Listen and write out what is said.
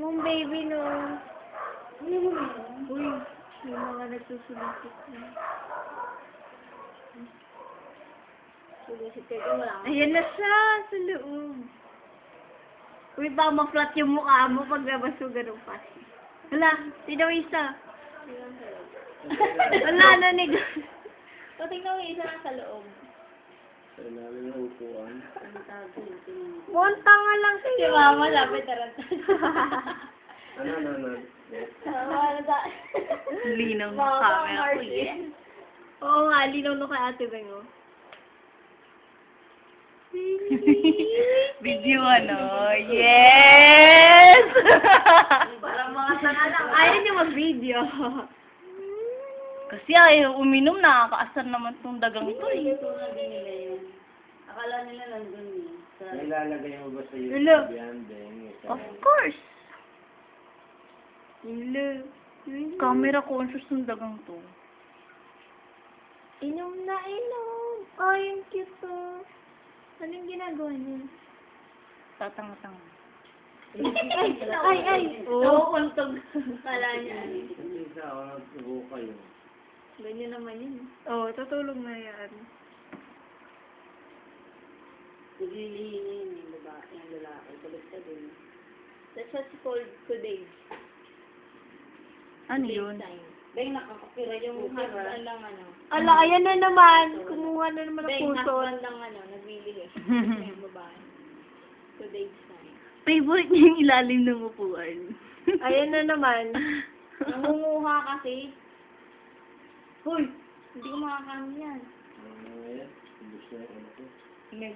Mong baby, no. Uy, may mga nagsusulisit na. Sulisit kayo, wala kang... Ayan na siya, sa loob. Uy, baka ma-flat yung mukha mo pag nabasugan ng pasi. Hala, sino isa? Wala na, neg. So, tingnan mo yung isa lang sa loob. Sa ilalim ng upuan. Ang tago ito. Monta nga lang Si kayo. mama, lapit tarantad. Ano? Wala sa... Linaw ng Mama, camera ko Marcy. eh. Oo nga, linaw no kay Ate Bengo. Video ano? Yes! Parang mga tanga lang. Ayaw niya mag-video. Kasi ayaw uminom, nakakaasar naman tong dagang to eh. Ito na din nila yun. Akala nila nandun eh. Sa... Nilalagay mo ba sa Hello. YouTube yan, Ben? Of course. Hello. Camera conscious ng dagang to. Inom na inom. Ay, ang cute to. Anong ginagawa niya? Tatanga-tanga. Ay. Nauuntog. Kala niya. Hindi na ako nagsubo kayo. Ganyan naman yun. Oo, tutulog na yan. Naglilihi na yun yung babae, yung lalaki. Kulit ka din. That's what's called today. Ano yun? Time. Beng, nakakapira yung husband lang ano. Ala, ayan na naman. Kumuha na naman ng Beng, puso. husband lang ano, naglilihi. Yung babae. Today's time. Favorite niya yung ilalim ng upuan. Ayan na naman. Nangunguha kasi. Hoy! Hindi ko makakaano yan. Ano yan? Ubus na yung ano ko. May